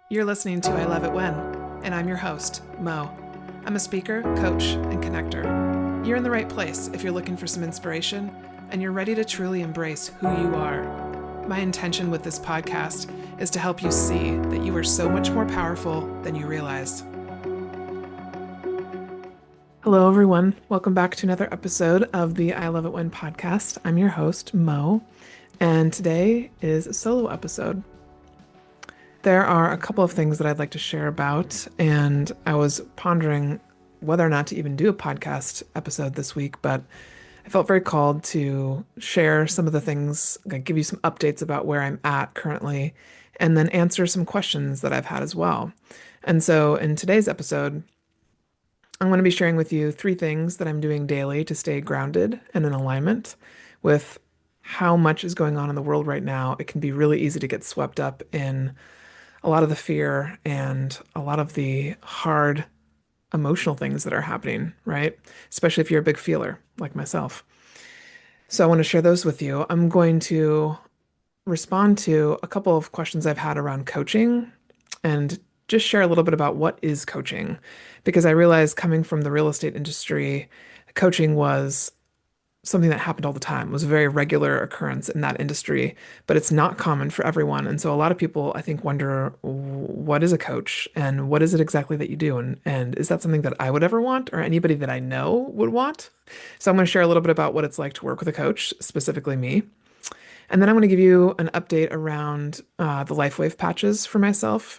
You're listening to I Love It When, and I'm your host, Mo. I'm a speaker, coach, and connector. You're in the right place if you're looking for some inspiration and you're ready to truly embrace who you are. My intention with this podcast is to help you see that you are so much more powerful than you realize. Hello, everyone. Welcome back to another episode of the I Love It When podcast. I'm your host, Mo, and today is a solo episode. There are a couple of things that I'd like to share about, and I was pondering whether or not to even do a podcast episode this week, but I felt very called to share some of the things, like give you some updates about where I'm at currently, and then answer some questions that I've had as well. And so in today's episode, I'm going to be sharing with you 3 things that I'm doing daily to stay grounded and in alignment with how much is going on in the world right now. It can be really easy to get swept up in a lot of the fear and a lot of the hard emotional things that are happening, right? Especially if you're a big feeler like myself. So I want to share those with you. I'm going to respond to a couple of questions I've had around coaching and just share a little bit about what is coaching. Because I realized coming from the real estate industry, coaching was something that happened all the time. It was a very regular occurrence in that industry, but it's not common for everyone. And so a lot of people, I think, wonder, what is a coach and what is it exactly that you do? And is that something that I would ever want or anybody that I know would want? So I'm going to share a little bit about what it's like to work with a coach, specifically me. And then I'm going to give you an update around the Lifewave patches for myself,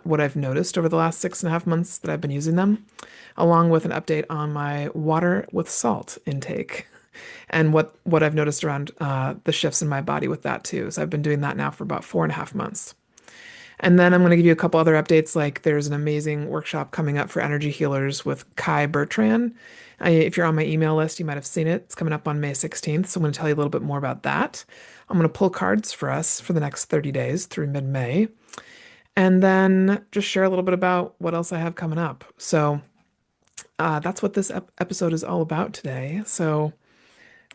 what I've noticed over the last 6.5 months that I've been using them, along with an update on my water with salt intake and what I've noticed around the shifts in my body with that too. So I've been doing that now for about 4.5 months. And then I'm going to give you a couple other updates, like there's an amazing workshop coming up for energy healers with Kai Bertrand. If you're on my email list, you might have seen it. It's coming up on May 16th. So I'm going to tell you a little bit more about that. I'm going to pull cards for us for the next 30 days through mid-May. And then just share a little bit about what else I have coming up. So that's what this episode is all about today. So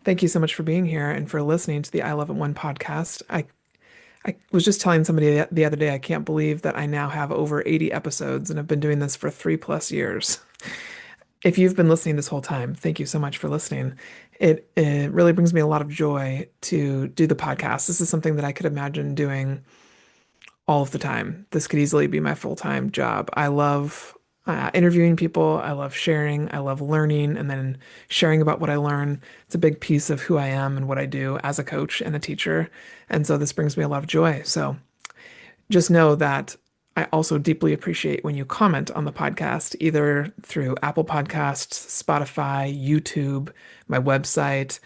thank you so much for being here and for listening to the I Love It One podcast. I was just telling somebody the other day, I can't believe that I now have over 80 episodes and I've been doing this for 3+ years. If you've been listening this whole time, thank you so much for listening. It really brings me a lot of joy to do the podcast. This is something that I could imagine doing all of the time. This could easily be my full-time job. I love interviewing people. I love sharing. I love learning and then sharing about what I learn. It's a big piece of who I am and what I do as a coach and a teacher. And so this brings me a lot of joy. So just know that I also deeply appreciate when you comment on the podcast, either through Apple Podcasts, Spotify, YouTube, my website.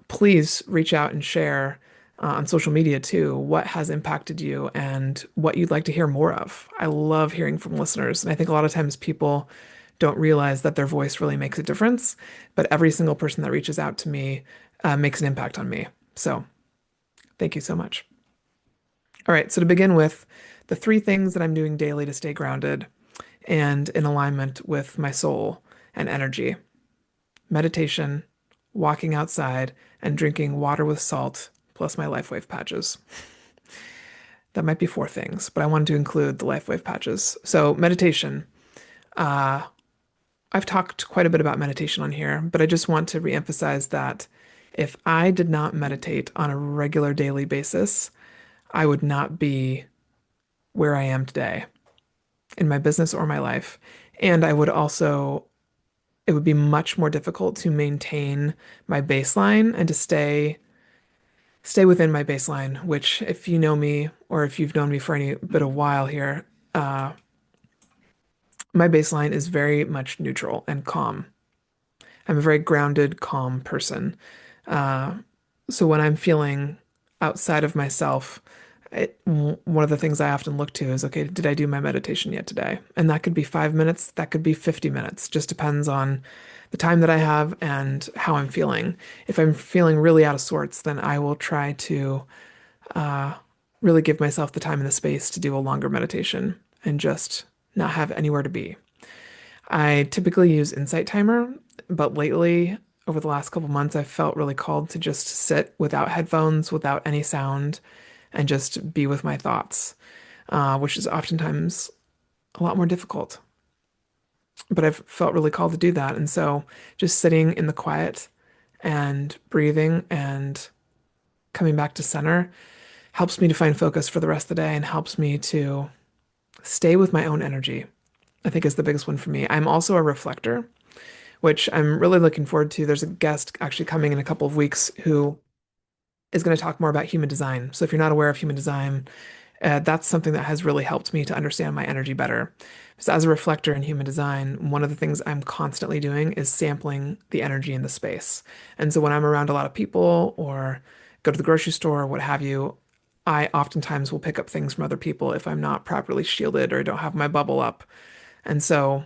Please reach out and share on social media too, what has impacted you and what you'd like to hear more of. I love hearing from listeners. And I think a lot of times people don't realize that their voice really makes a difference, but every single person that reaches out to me makes an impact on me. So thank you so much. All right. So to begin with, the 3 things that I'm doing daily to stay grounded and in alignment with my soul and energy: meditation, walking outside, and drinking water with salt, plus my Lifewave patches. That might be 4 things, but I wanted to include the Lifewave patches. So meditation. I've talked quite a bit about meditation on here, but I just want to reemphasize that if I did not meditate on a regular daily basis, I would not be where I am today in my business or my life. And I would also, it would be much more difficult to maintain my baseline and to stay within my baseline, which if you know me or if you've known me for any bit of while here, my baseline is very much neutral and calm. I'm a very grounded, calm person. So when I'm feeling outside of myself, one of the things I often look to is, okay, did I do my meditation yet today? And that could be 5 minutes, that could be 50 minutes, just depends on the time that I have and how I'm feeling. If I'm feeling really out of sorts, then I will try to really give myself the time and the space to do a longer meditation and just not have anywhere to be. I typically use Insight Timer, but lately, over the last couple months, I've felt really called to just sit without headphones, without any sound, and just be with my thoughts. which is oftentimes a lot more difficult. But I've felt really called to do that. And so just sitting in the quiet and breathing and coming back to center helps me to find focus for the rest of the day and helps me to stay with my own energy, I think is the biggest one for me. I'm also a reflector, which I'm really looking forward to. There's a guest actually coming in a couple of weeks who is going to talk more about human design. So if you're not aware of human design, that's something that has really helped me to understand my energy better. So as a reflector in human design, one of the things I'm constantly doing is sampling the energy in the space. And so when I'm around a lot of people or go to the grocery store or what have you, I oftentimes will pick up things from other people if I'm not properly shielded or don't have my bubble up. And so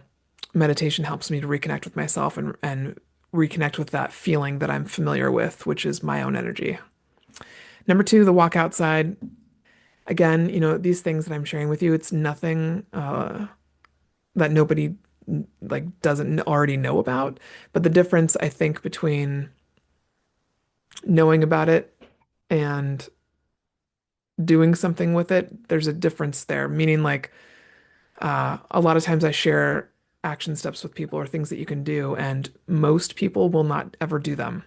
meditation helps me to reconnect with myself and reconnect with that feeling that I'm familiar with, which is my own energy. Number two, the walk outside. Again, these things that I'm sharing with you, it's nothing that nobody like doesn't already know about. But the difference, I think, between knowing about it and doing something with it, there's a difference there. Meaning, like, a lot of times I share action steps with people or things that you can do, and most people will not ever do them.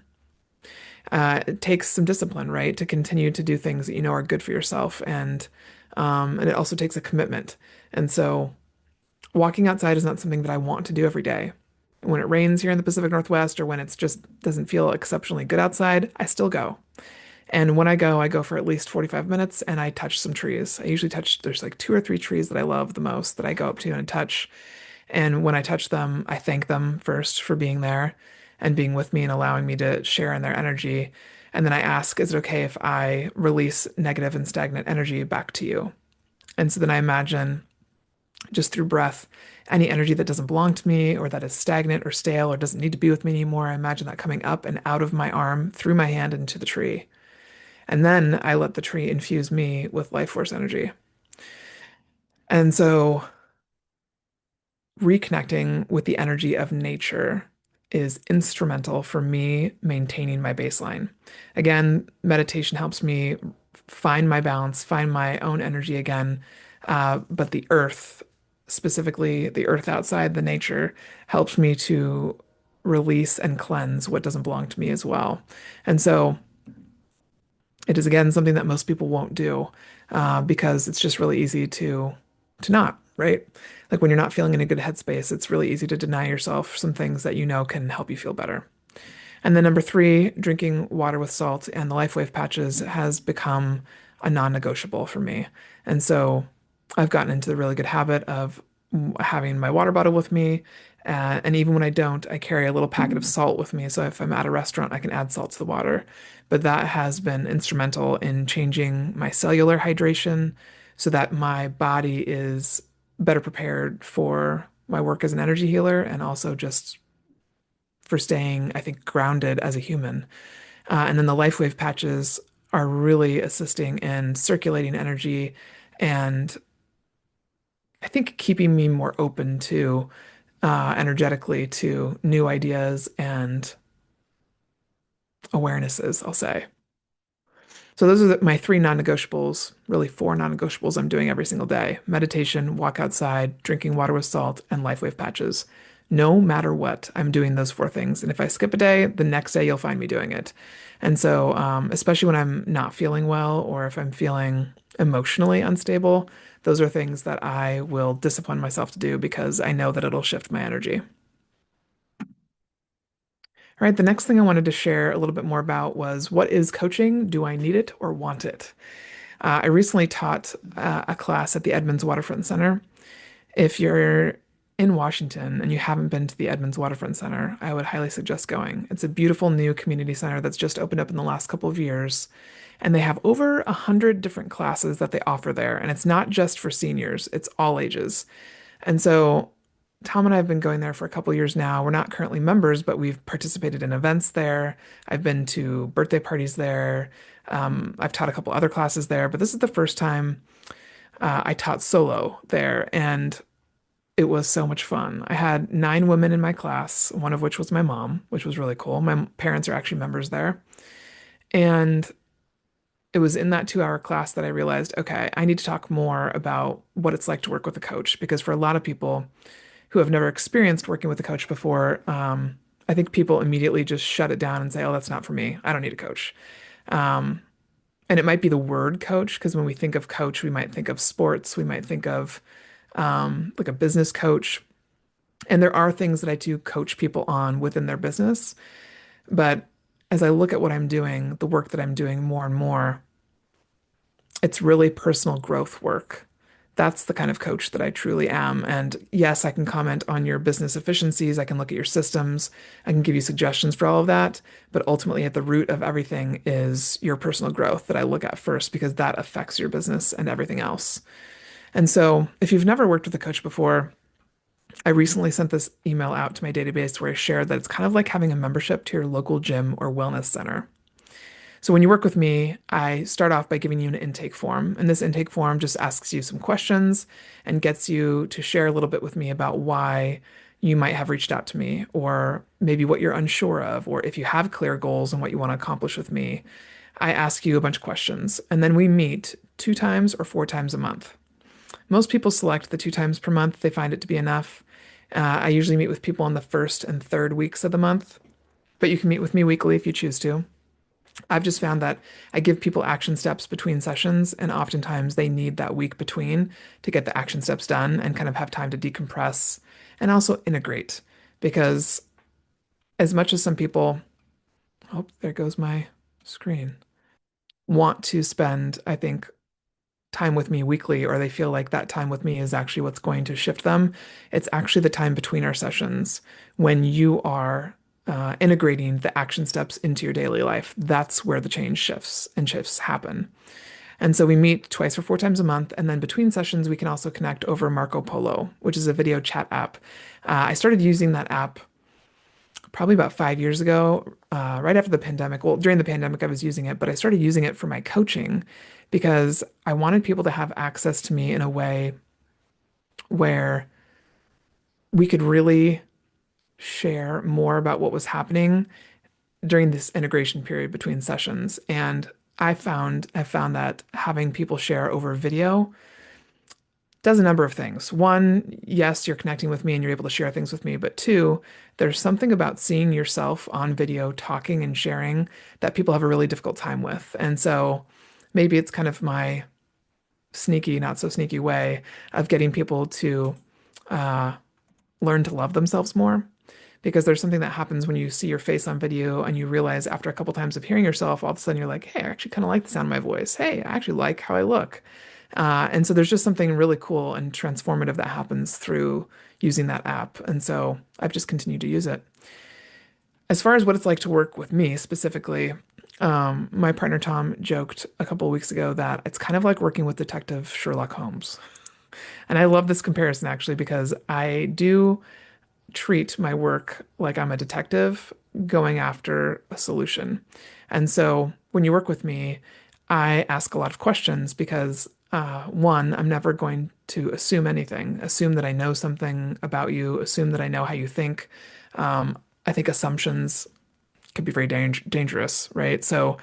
It takes some discipline, right, to continue to do things that you know are good for yourself, and it also takes a commitment. And so, walking outside is not something that I want to do every day. When it rains here in the Pacific Northwest, or when it's just doesn't feel exceptionally good outside, I still go. And when I go for at least 45 minutes and I touch some trees. I usually there's like two or three trees that I love the most that I go up to and touch. And when I touch them, I thank them first for being there and being with me and allowing me to share in their energy. And then I ask, is it okay if I release negative and stagnant energy back to you? And so then I imagine just through breath, any energy that doesn't belong to me or that is stagnant or stale or doesn't need to be with me anymore, I imagine that coming up and out of my arm, through my hand into the tree. And then I let the tree infuse me with life force energy. And so reconnecting with the energy of nature is instrumental for me maintaining my baseline. Again, meditation helps me find my balance, find my own energy again. But the earth, specifically the earth outside, the nature, helps me to release and cleanse what doesn't belong to me as well. And so it is again something that most people won't do because it's just really easy to not, right? Like when you're not feeling in a good headspace, it's really easy to deny yourself some things that you know can help you feel better. And then number three, drinking water with salt and the Lifewave patches has become a non-negotiable for me. And so I've gotten into the really good habit of having my water bottle with me. And even when I don't, I carry a little packet of salt with me. So if I'm at a restaurant, I can add salt to the water. But that has been instrumental in changing my cellular hydration so that my body is better prepared for my work as an energy healer and also just for staying, I think, grounded as a human. And then the LifeWave patches are really assisting in circulating energy and I think keeping me more open to energetically to new ideas and awarenesses, I'll say. So those are my three non-negotiables, really four non-negotiables I'm doing every single day. Meditation, walk outside, drinking water with salt, and LifeWave patches. No matter what, I'm doing those four things. And if I skip a day, the next day you'll find me doing it. And so, especially when I'm not feeling well or if I'm feeling emotionally unstable, those are things that I will discipline myself to do because I know that it'll shift my energy. All right, the next thing I wanted to share a little bit more about was what is coaching? Do I need it or want it? I recently taught a class at the Edmonds Waterfront Center. If you're in Washington and you haven't been to the Edmonds Waterfront Center, I would highly suggest going. It's a beautiful new community center that's just opened up in the last couple of years. And they have over 100 different classes that they offer there. And it's not just for seniors, it's all ages. And so Tom and I have been going there for a couple of years now. We're not currently members, but we've participated in events there. I've been to birthday parties there. I've taught a couple other classes there, but this is the first time I taught solo there, and it was so much fun. I had 9 women in my class, one of which was my mom, which was really cool. My parents are actually members there. And it was in that 2 hour class that I realized, okay, I need to talk more about what it's like to work with a coach because for a lot of people who have never experienced working with a coach before, I think people immediately just shut it down and say, oh, that's not for me. I don't need a coach. Um, and it might be the word coach because when we think of coach, we might think of sports, we might think of like a business coach. And there are things that I do coach people on within their business. But as I look at what I'm doing, the work that I'm doing more and more, it's really personal growth work. That's the kind of coach that I truly am. And yes, I can comment on your business efficiencies. I can look at your systems. I can give you suggestions for all of that. But ultimately, at the root of everything is your personal growth that I look at first because that affects your business and everything else. And so, if you've never worked with a coach before, I recently sent this email out to my database where I shared that it's kind of like having a membership to your local gym or wellness center. So when you work with me, I start off by giving you an intake form, and this intake form just asks you some questions and gets you to share a little bit with me about why you might have reached out to me, or maybe what you're unsure of, or if you have clear goals and what you want to accomplish with me. I ask you a bunch of questions, and then we meet 2 times or 4 times a month. Most people select the 2 times per month. They find it to be enough. I usually meet with people on the first and third weeks of the month, but you can meet with me weekly if you choose to. I've just found that I give people action steps between sessions, and oftentimes they need that week between to get the action steps done and kind of have time to decompress and also integrate. Because as much as some people, oh, there goes my screen, want to spend, I think, time with me weekly, or they feel like that time with me is actually what's going to shift them, it's actually the time between our sessions when you are integrating the action steps into your daily life. That's where the change shifts and shifts happen. And so we meet 2 or 4 times a month. And then between sessions, we can also connect over Marco Polo, which is a video chat app. I started using that app probably about 5 years ago, right after the pandemic. Well, during the pandemic, I was using it, but I started using it for my coaching because I wanted people to have access to me in a way where we could really share more about what was happening during this integration period between sessions. And I found that having people share over video does a number of things. One, yes, you're connecting with me and you're able to share things with me, but two, there's something about seeing yourself on video talking and sharing that people have a really difficult time with. And so maybe it's kind of my sneaky, not so sneaky way of getting people to uh, learn to love themselves more. Because there's something that happens when you see your face on video and you realize after a couple times of hearing yourself, all of a sudden you're like, hey, I actually kind of like the sound of my voice. Hey, I actually like how I look. And so there's just something really cool and transformative that happens through using that app. And so I've just continued to use it. As far as what it's like to work with me specifically, my partner Tom joked a couple of weeks ago that it's kind of like working with Detective Sherlock Holmes. And I love this comparison actually because I do treat my work like I'm a detective going after a solution. And so when you work with me, I ask a lot of questions because one, I'm never going to assume anything, assume that I know something about you, assume that I know how you think. I think assumptions can be very dangerous, right? So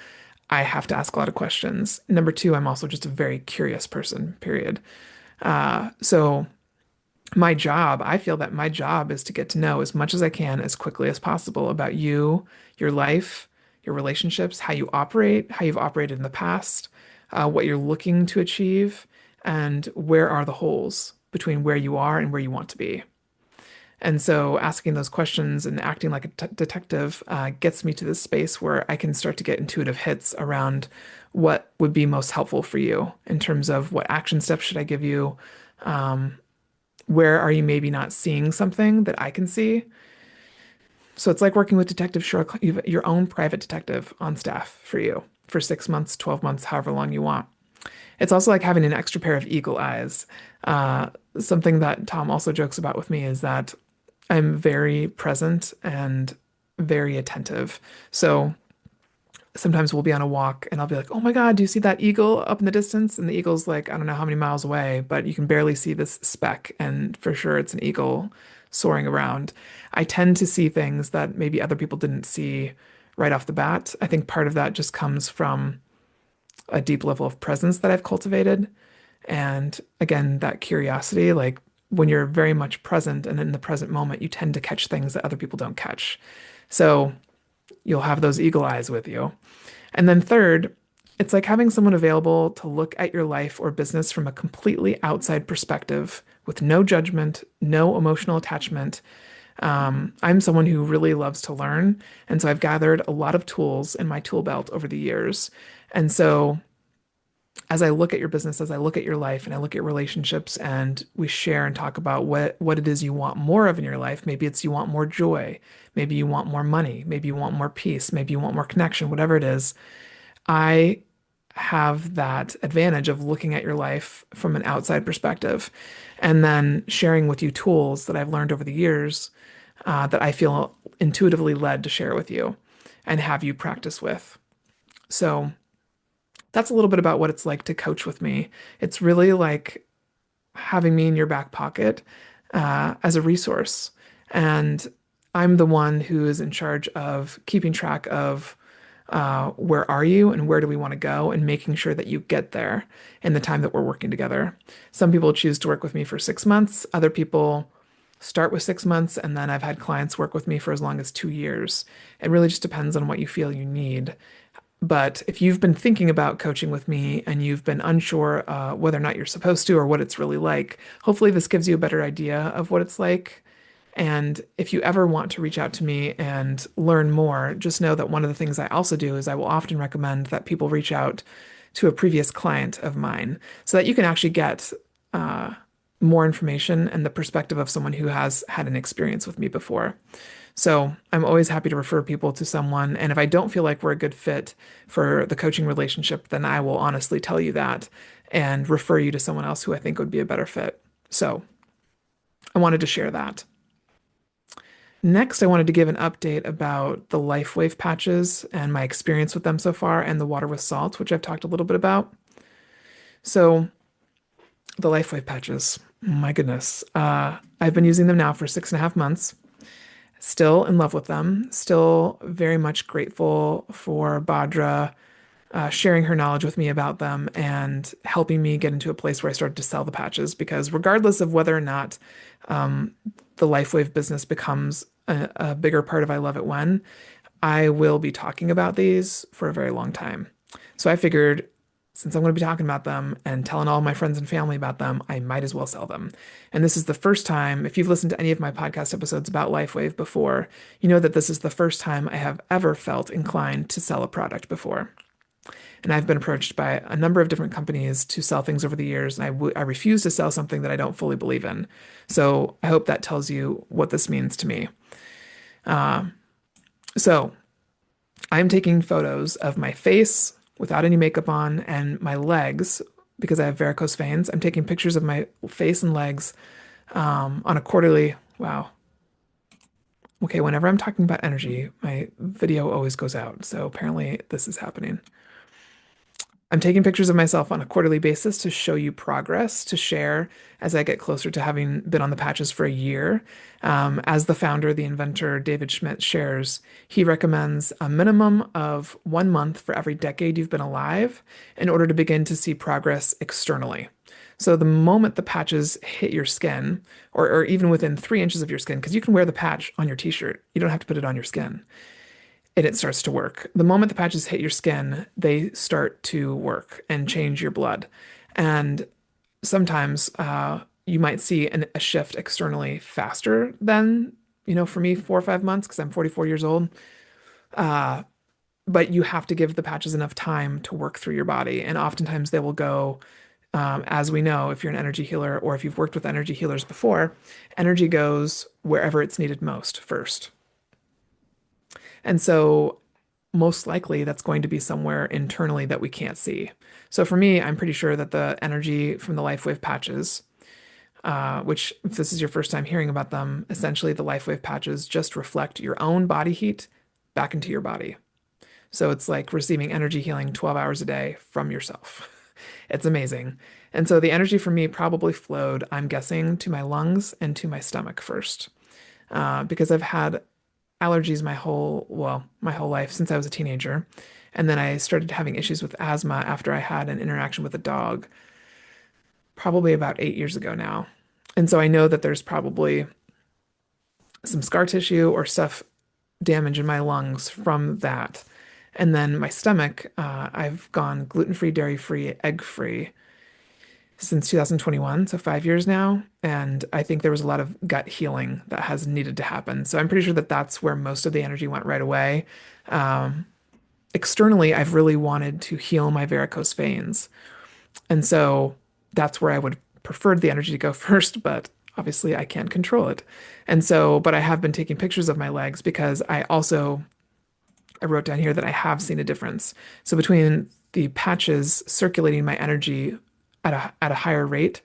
I have to ask a lot of questions. Number two, I'm also just a very curious person, period. So my job, I feel that my job is to get to know as much as I can as quickly as possible about you, your life, your relationships, how you operate, how you've operated in the past, what you're looking to achieve, and where are the holes between where you are and where you want to be. And so asking those questions and acting like a detective gets me to this space where I can start to get intuitive hits around what would be most helpful for you in terms of what action steps should I give you, where are you maybe not seeing something that I can see? So it's like working with Detective Sherlock, you have your own private detective on staff for you for 6 months, 12 months, however long you want. It's also like having an extra pair of eagle eyes. Something that Tom also jokes about with me is that I'm very present and very attentive. So sometimes we'll be on a walk and I'll be like, oh my God, do you see that eagle up in the distance? And the eagle's like, I don't know how many miles away, but you can barely see this speck. And for sure, it's an eagle soaring around. I tend to see things that maybe other people didn't see right off the bat. I think part of that just comes from a deep level of presence that I've cultivated. And again, that curiosity, like when you're very much present and in the present moment, you tend to catch things that other people don't catch. So you'll have those eagle eyes with you. And then third, it's like having someone available to look at your life or business from a completely outside perspective with no judgment, no emotional attachment. I'm someone who really loves to learn. And so I've gathered a lot of tools in my tool belt over the years. And so as I look at your business, as I look at your life and I look at relationships and we share and talk about what it is you want more of in your life, maybe it's you want more joy, maybe you want more money, maybe you want more peace, maybe you want more connection, whatever it is, I have that advantage of looking at your life from an outside perspective and then sharing with you tools that I've learned over the years that I feel intuitively led to share with you and have you practice with. So that's a little bit about what it's like to coach with me. It's really like having me in your back pocket as a resource. And I'm the one who is in charge of keeping track of where are you and where do we want to go and making sure that you get there in the time that we're working together. Some people choose to work with me for 6 months. Other people start with 6 months, and then I've had clients work with me for as long as 2 years. It really just depends on what you feel you need. But if you've been thinking about coaching with me and you've been unsure whether or not you're supposed to or what it's really like, hopefully this gives you a better idea of what it's like. And if you ever want to reach out to me and learn more, just know that one of the things I also do is I will often recommend that people reach out to a previous client of mine so that you can actually get more information and the perspective of someone who has had an experience with me before. So I'm always happy to refer people to someone. And if I don't feel like we're a good fit for the coaching relationship, then I will honestly tell you that and refer you to someone else who I think would be a better fit. So I wanted to share that. Next, I wanted to give an update about the Lifewave patches and my experience with them so far and the water with salt, which I've talked a little bit about. So the Lifewave patches, my goodness. I've been using them now for 6.5 months. Still in love with them, still very much grateful for Badra sharing her knowledge with me about them and helping me get into a place where I started to sell the patches. Because regardless of whether or not the Lifewave business becomes a bigger part of I Love It When, I will be talking about these for a very long time. So I figured since I'm going to be talking about them and telling all my friends and family about them, I might as well sell them. And this is the first time, if you've listened to any of my podcast episodes about Lifewave before, you know that this is the first time I have ever felt inclined to sell a product before. And I've been approached by a number of different companies to sell things over the years, and I refuse to sell something that I don't fully believe in. So I hope that tells you what this means to me. So I'm taking photos of my face without any makeup on and my legs because I have varicose veins. I'm taking pictures of my face and legs on a quarterly. Wow. Okay, whenever I'm talking about energy, my video always goes out. So apparently this is happening. I'm taking pictures of myself on a quarterly basis to show you progress, to share as I get closer to having been on the patches for a year. As the founder, the inventor, David Schmidt shares, he recommends a minimum of 1 month for every decade you've been alive in order to begin to see progress externally. So the moment the patches hit your skin, or even within 3 inches of your skin, because you can wear the patch on your t-shirt, you don't have to put it on your skin and it starts to work. The moment the patches hit your skin, they start to work and change your blood. And sometimes you might see a shift externally faster than, for me, 4 or 5 months, because I'm 44 years old. But you have to give the patches enough time to work through your body. And oftentimes they will go, as we know, if you're an energy healer or if you've worked with energy healers before, energy goes wherever it's needed most first. And so most likely that's going to be somewhere internally that we can't see. So for me, I'm pretty sure that the energy from the Lifewave patches, which if this is your first time hearing about them, essentially the Lifewave patches just reflect your own body heat back into your body. So it's like receiving energy healing 12 hours a day from yourself. It's amazing. And so the energy for me probably flowed, I'm guessing, to my lungs and to my stomach first, because I've had allergies my whole life since I was a teenager. And then I started having issues with asthma after I had an interaction with a dog, probably about 8 years ago now. And so I know that there's probably some scar tissue or stuff damage in my lungs from that. And then my stomach, I've gone gluten-free, dairy-free, egg-free since 2021, so 5 years now. And I think there was a lot of gut healing that has needed to happen. So I'm pretty sure that that's where most of the energy went right away. Um, Externally, I've really wanted to heal my varicose veins. And so that's where I would prefer the energy to go first, but obviously I can't control it. And so, but I have been taking pictures of my legs because I wrote down here that I have seen a difference. So between the patches circulating my energy at a higher rate,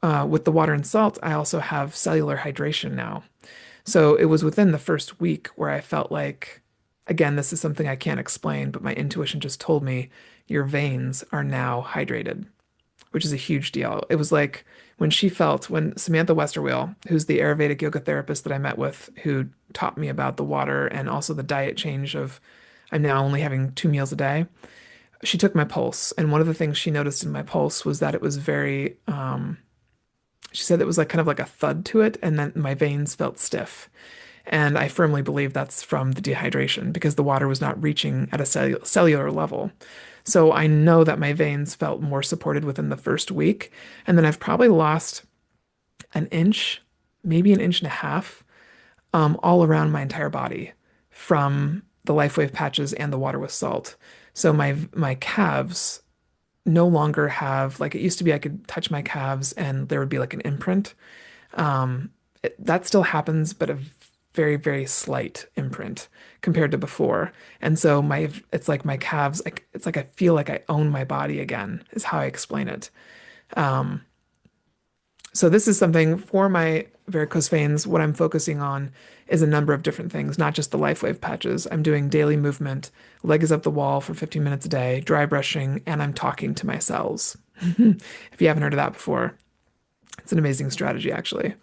with the water and salt, I also have cellular hydration now. So it was within the first week where I felt like, again, this is something I can't explain, but my intuition just told me your veins are now hydrated, which is a huge deal. It was like when Samantha Westerwheel, who's the Ayurvedic yoga therapist that I met with, who taught me about the water and also the diet change of I'm now only having 2 meals a day. She took my pulse, and one of the things she noticed in my pulse was that it was very, she said it was like kind of like a thud to it, and then my veins felt stiff. And I firmly believe that's from the dehydration because the water was not reaching at a cellular level. So I know that my veins felt more supported within the first week. And then I've probably lost an inch, maybe an inch and a half, all around my entire body from the Lifewave patches and the water with salt. So my calves no longer have like it used to be I could touch my calves and there would be like an imprint. That still happens, but a very, very slight imprint compared to before. And so it's like my calves, like it's like I feel like I own my body again, is how I explain it. Um, so this is something for my varicose veins. What I'm focusing on is a number of different things, not just the LifeWave patches. I'm doing daily movement, leg is up the wall for 15 minutes a day, dry brushing, and I'm talking to my cells. If you haven't heard of that before, it's an amazing strategy, actually.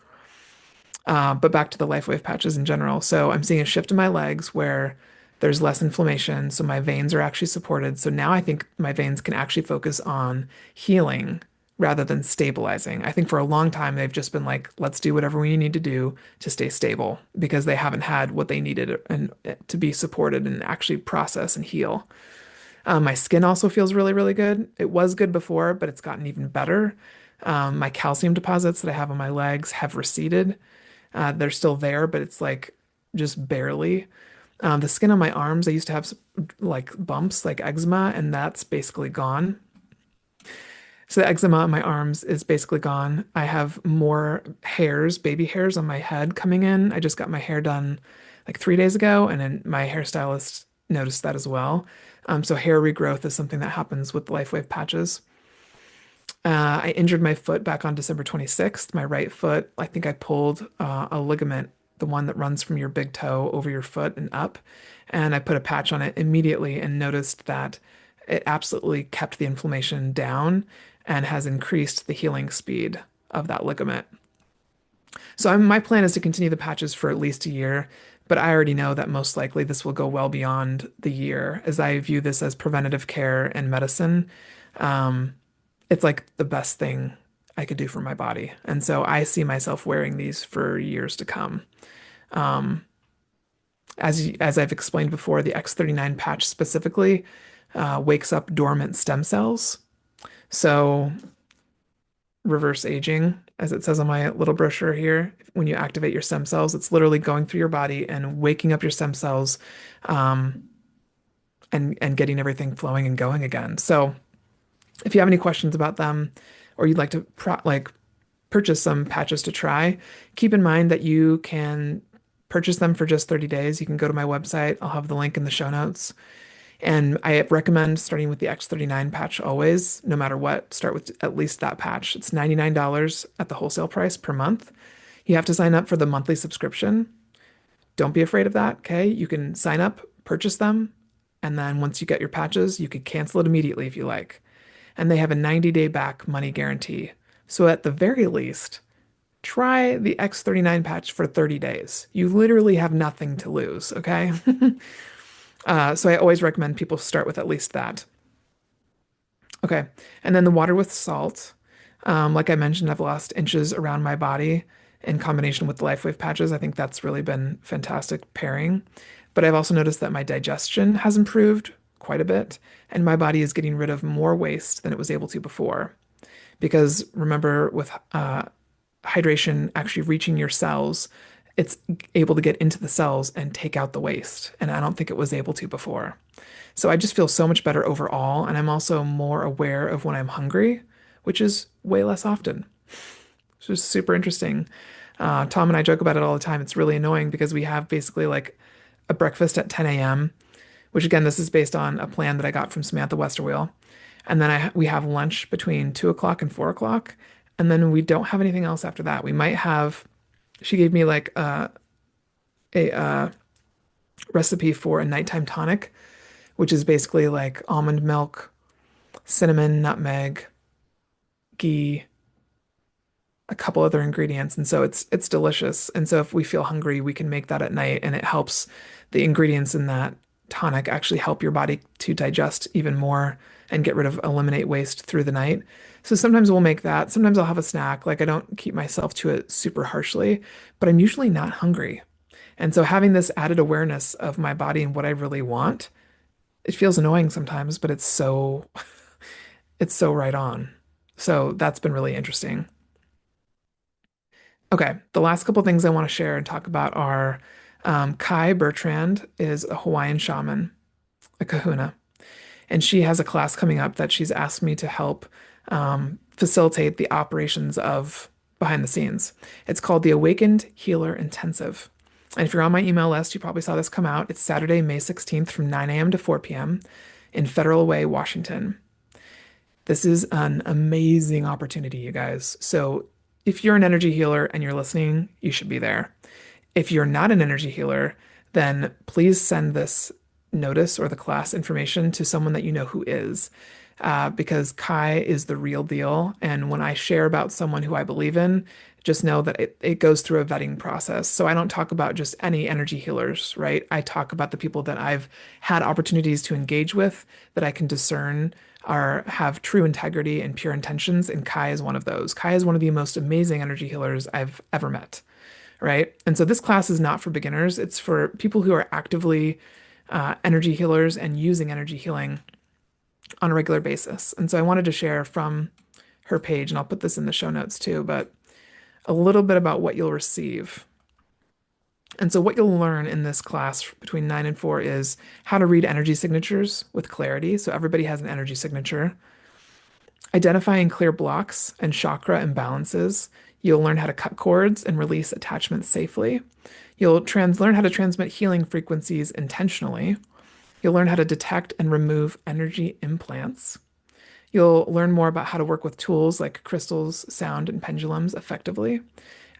But back to the LifeWave patches in general. So I'm seeing a shift in my legs where there's less inflammation. So my veins are actually supported. So now I think my veins can actually focus on healing rather than stabilizing. I think for a long time they've just been like, let's do whatever we need to do to stay stable because they haven't had what they needed and to be supported and actually process and heal. My skin also feels really, really good. It was good before, but it's gotten even better. My calcium deposits that I have on my legs have receded. They're still there, but it's like just barely. The skin on my arms, I used to have like bumps, like eczema, and that's basically gone. So the eczema on my arms is basically gone. I have more hairs, baby hairs on my head coming in. I just got my hair done like 3 days ago, and then my hairstylist noticed that as well. So hair regrowth is something that happens with LifeWave patches. I injured my foot back on December 26th. My right foot, I think I pulled a ligament, the one that runs from your big toe over your foot and up. And I put a patch on it immediately and noticed that it absolutely kept the inflammation down and has increased the healing speed of that ligament. So my plan is to continue the patches for at least a year, but I already know that most likely this will go well beyond the year as I view this as preventative care and medicine. Um, it's like the best thing I could do for my body. And so I see myself wearing these for years to come. Um, as I've explained before, the X39 patch specifically wakes up dormant stem cells. So reverse aging, as it says on my little brochure here, when you activate your stem cells, it's literally going through your body and waking up your stem cells, um, and getting everything flowing and going again. So if you have any questions about them, or you'd like to purchase some patches to try, keep in mind that you can purchase them for just 30 days. You can go to my website. I'll have the link in the show notes. And I recommend starting with the X39 patch always, no matter what, start with at least that patch. It's $99 at the wholesale price per month. You have to sign up for the monthly subscription. Don't be afraid of that, okay? You can sign up, purchase them, and then once you get your patches, you could cancel it immediately if you like. And they have a 90-day back money guarantee. So at the very least, try the X39 patch for 30 days. You literally have nothing to lose, okay? So I always recommend people start with at least that. Okay. And then the water with salt. Like I mentioned, I've lost inches around my body in combination with the Lifewave patches. I think that's really been fantastic pairing. But I've also noticed that my digestion has improved quite a bit, and my body is getting rid of more waste than it was able to before. Because remember, with hydration actually reaching your cells, it's able to get into the cells and take out the waste. And I don't think it was able to before. So I just feel so much better overall. And I'm also more aware of when I'm hungry, which is way less often. It's just super interesting. Tom and I joke about it all the time. It's really annoying because we have basically like a breakfast at 10 a.m., which again, this is based on a plan that I got from Samantha Westerwheel. And then we have lunch between 2 o'clock and 4 o'clock. And then we don't have anything else after that. We might have, she gave me like a recipe for a nighttime tonic, which is basically like almond milk, cinnamon, nutmeg, ghee, a couple other ingredients. And so it's delicious. And so if we feel hungry, we can make that at night and it helps the ingredients in that tonic actually help your body to digest even more and get rid of eliminate waste through the night. So sometimes we'll make that. Sometimes I'll have a snack. Like I don't keep myself to it super harshly, but I'm usually not hungry. And so having this added awareness of my body and what I really want, it feels annoying sometimes, but it's so right on. So that's been really interesting. Okay, the last couple things I want to share and talk about are Kai Bertrand is a Hawaiian shaman, a kahuna, and she has a class coming up that she's asked me to help facilitate the operations of behind the scenes. It's called the Awakened Healer Intensive. And if you're on my email list, you probably saw this come out. It's Saturday, May 16th from 9 a.m. to 4 p.m. in Federal Way, Washington. This is an amazing opportunity, you guys. So if you're an energy healer and you're listening, you should be there. If you're not an energy healer, then please send this notice or the class information to someone that you know who is, because Kai is the real deal. And when I share about someone who I believe in, just know that it goes through a vetting process. So I don't talk about just any energy healers, right? I talk about the people that I've had opportunities to engage with that I can discern are have true integrity and pure intentions. And Kai is one of those. Kai is one of the most amazing energy healers I've ever met, right? And so this class is not for beginners. It's for people who are actively energy healers and using energy healing on a regular basis. And so I wanted to share from her page, and I'll put this in the show notes too, but a little bit about what you'll receive. And so what you'll learn in this class between 9 and 4 is how to read energy signatures with clarity. So everybody has an energy signature. Identifying clear blocks and chakra imbalances. You'll learn how to cut cords and release attachments safely. You'll learn how to transmit healing frequencies intentionally. You'll learn how to detect and remove energy implants. You'll learn more about how to work with tools like crystals, sound, and pendulums effectively.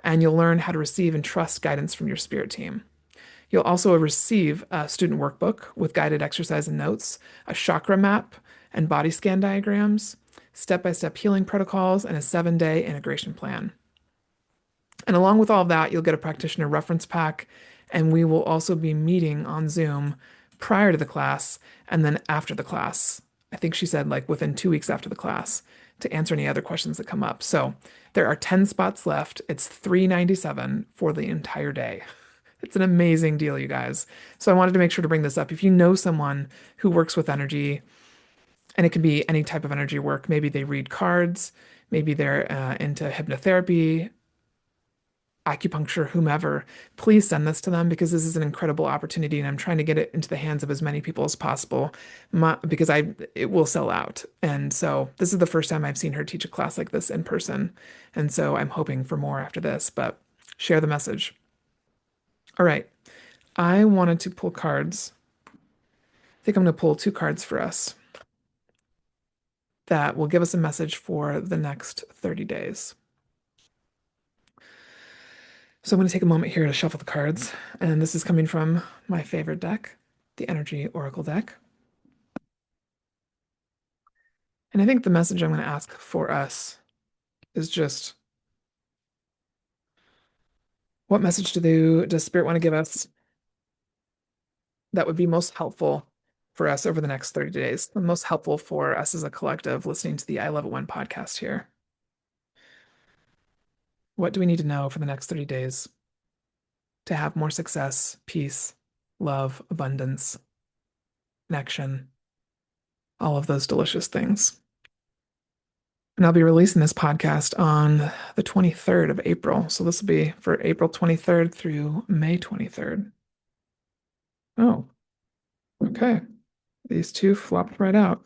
And you'll learn how to receive and trust guidance from your spirit team. You'll also receive a student workbook with guided exercise and notes, a chakra map and body scan diagrams, step-by-step healing protocols, and a 7-day integration plan. And along with all of that, you'll get a practitioner reference pack, and we will also be meeting on Zoom prior to the class and then after the class. I think she said like within 2 weeks after the class to answer any other questions that come up. So there are 10 spots left. It's $397 for the entire day. It's an amazing deal, you guys. So I wanted to make sure to bring this up. If you know someone who works with energy, and it can be any type of energy work, maybe they read cards, maybe they're into hypnotherapy, acupuncture, whomever, please send this to them because this is an incredible opportunity and I'm trying to get it into the hands of as many people as possible because it will sell out. And so this is the first time I've seen her teach a class like this in person. And so I'm hoping for more after this, but share the message. All right. I wanted to pull cards. I think I'm going to pull two cards for us that will give us a message for the next 30 days. So I'm going to take a moment here to shuffle the cards. And this is coming from my favorite deck, the Energy Oracle deck. And I think the message I'm going to ask for us is just what message does Spirit want to give us that would be most helpful for us over the next 30 days, the most helpful for us as a collective listening to the I Love It When podcast here? What do we need to know for the next 30 days to have more success, peace, love, abundance, connection, all of those delicious things? And I'll be releasing this podcast on the 23rd of April. So this will be for April 23rd through May 23rd. Oh, okay. These two flopped right out.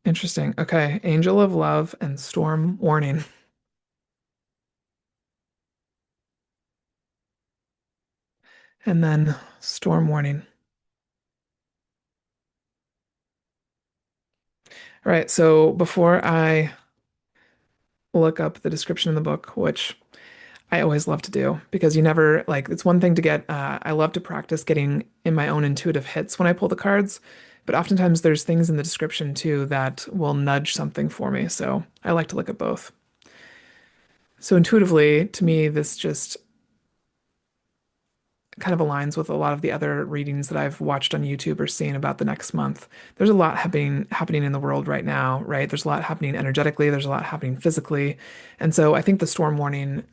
Interesting. Okay. Angel of Love and Storm Warning. And then Storm Warning. All right. So before I look up the description in the book, which I always love to do because you never like it's one thing to get I love to practice getting in my own intuitive hits when I pull the cards, but oftentimes there's things in the description too that will nudge something for me. So I like to look at both. So intuitively, to me, this just kind of aligns with a lot of the other readings that I've watched on YouTube or seen about the next month. There's a lot happening in the world right now, right? There's a lot happening energetically, there's a lot happening physically. And so I think the storm warning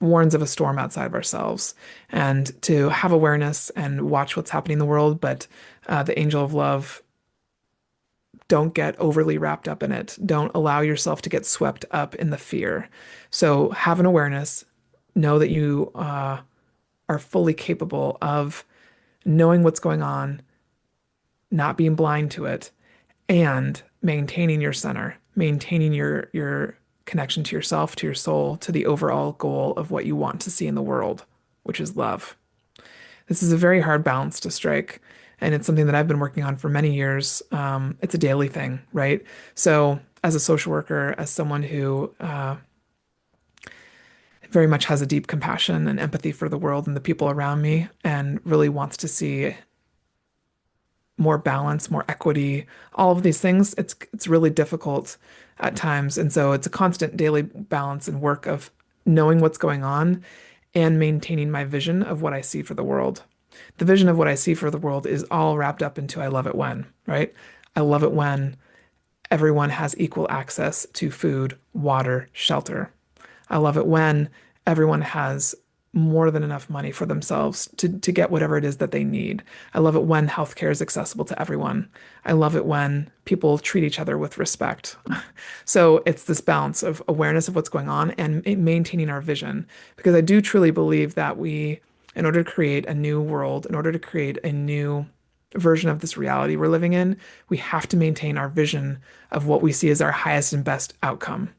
warns of a storm outside of ourselves and to have awareness and watch what's happening in the world. But the angel of love, don't get overly wrapped up in it. Don't allow yourself to get swept up in the fear. So have an awareness, know that you are fully capable of knowing what's going on, not being blind to it, and maintaining your center, maintaining your connection to yourself, to your soul, to the overall goal of what you want to see in the world, which is love. This is a very hard balance to strike, and it's something that I've been working on for many years. It's a daily thing, right? So, as a social worker, as someone who very much has a deep compassion and empathy for the world and the people around me, and really wants to see more balance, more equity, all of these things, it's really difficult at times. And so it's a constant daily balance and work of knowing what's going on and maintaining my vision of what I see for the world. The vision of what I see for the world is all wrapped up into I love it when, right? I love it when everyone has equal access to food, water, shelter. I love it when everyone has more than enough money for themselves to get whatever it is that they need. I love it when healthcare is accessible to everyone. I love it when people treat each other with respect. So it's this balance of awareness of what's going on and maintaining our vision. Because I do truly believe that in order to create a new world, in order to create a new version of this reality we're living in, we have to maintain our vision of what we see as our highest and best outcome.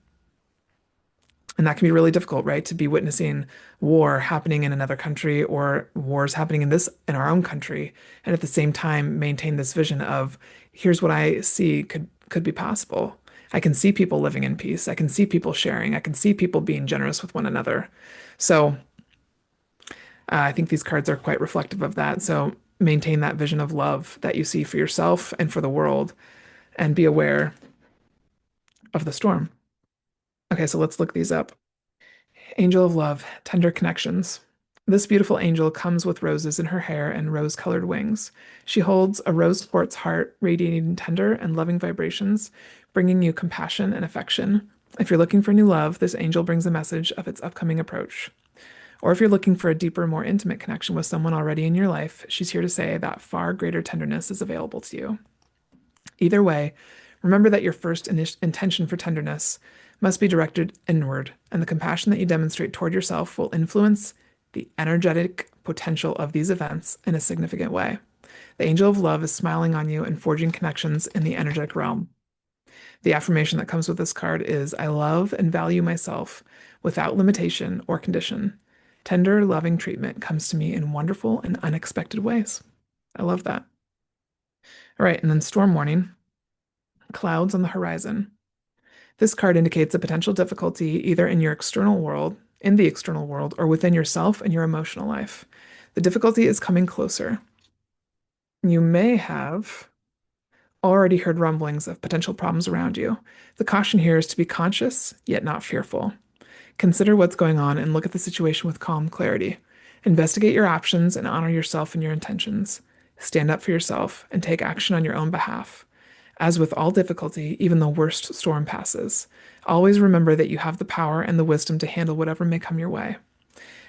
And that can be really difficult, right? To be witnessing war happening in another country or wars happening in our own country, and at the same time maintain this vision of here's what I see could be possible. I can see people living in peace. I can see people sharing. I can see people being generous with one another. So I think these cards are quite reflective of that. So maintain that vision of love that you see for yourself and for the world, and be aware of the storm. Okay, so let's look these up. Angel of Love, Tender Connections. This beautiful angel comes with roses in her hair and rose-colored wings. She holds a rose quartz heart, radiating tender and loving vibrations, bringing you compassion and affection. If you're looking for new love, this angel brings a message of its upcoming approach. Or if you're looking for a deeper, more intimate connection with someone already in your life, she's here to say that far greater tenderness is available to you. Either way, remember that your first intention for tenderness must be directed inward, and the compassion that you demonstrate toward yourself will influence the energetic potential of these events in a significant way. The angel of love is smiling on you and forging connections in the energetic realm. The affirmation that comes with this card is I love and value myself without limitation or condition. Tender, loving treatment comes to me in wonderful and unexpected ways. I love that. All right, and then storm warning, clouds on the horizon. This card indicates a potential difficulty either in the external world, or within yourself and your emotional life. The difficulty is coming closer. You may have already heard rumblings of potential problems around you. The caution here is to be conscious, yet not fearful. Consider what's going on and look at the situation with calm clarity. Investigate your options and honor yourself and your intentions. Stand up for yourself and take action on your own behalf. As with all difficulty, even the worst storm passes. Always remember that you have the power and the wisdom to handle whatever may come your way.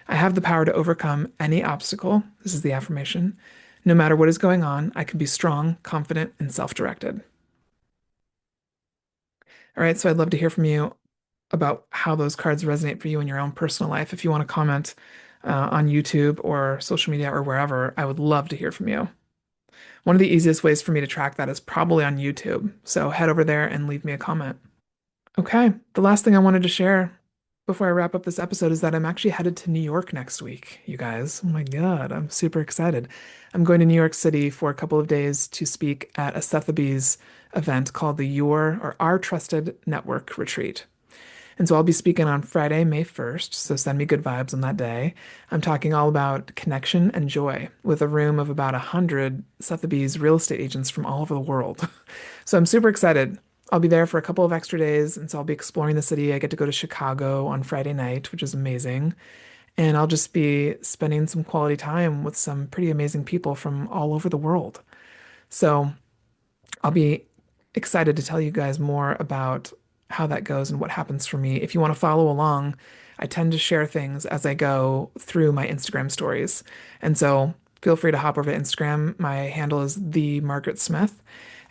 I have the power to overcome any obstacle. This is the affirmation. No matter what is going on, I can be strong, confident, and self-directed. All right, so I'd love to hear from you about how those cards resonate for you in your own personal life. If you want to comment on YouTube or social media or wherever, I would love to hear from you. One of the easiest ways for me to track that is probably on YouTube. So head over there and leave me a comment. Okay, the last thing I wanted to share before I wrap up this episode is that I'm actually headed to New York next week, you guys. Oh my God, I'm super excited. I'm going to New York City for a couple of days to speak at a Sothebys event called the Your or Our Trusted Network Retreat. And so I'll be speaking on Friday, May 1st. So send me good vibes on that day. I'm talking all about connection and joy with a room of about 100 Sotheby's real estate agents from all over the world. So I'm super excited. I'll be there for a couple of extra days. And so I'll be exploring the city. I get to go to Chicago on Friday night, which is amazing. And I'll just be spending some quality time with some pretty amazing people from all over the world. So I'll be excited to tell you guys more about how that goes and what happens for me. If you want to follow along, I tend to share things as I go through my Instagram stories. And so feel free to hop over to Instagram. My handle is the Margaret Smith,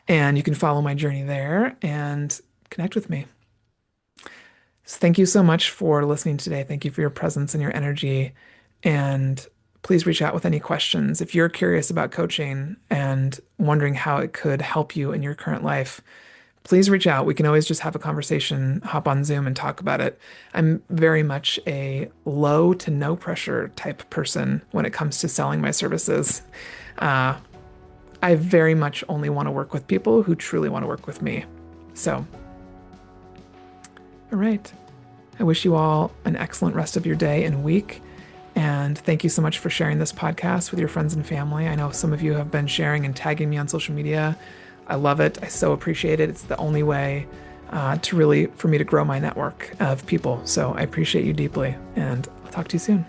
and you can follow my journey there and connect with me. So thank you so much for listening today. Thank you for your presence and your energy. And please reach out with any questions. If you're curious about coaching and wondering how it could help you in your current life, please reach out. We can always just have a conversation, hop on Zoom and talk about it. I'm very much a low to no pressure type person when it comes to selling my services. I very much only want to work with people who truly want to work with me. So, all right. I wish you all an excellent rest of your day and week. And thank you so much for sharing this podcast with your friends and family. I know some of you have been sharing and tagging me on social media. I love it. I so appreciate it. It's the only way for me to grow my network of people. So I appreciate you deeply, and I'll talk to you soon.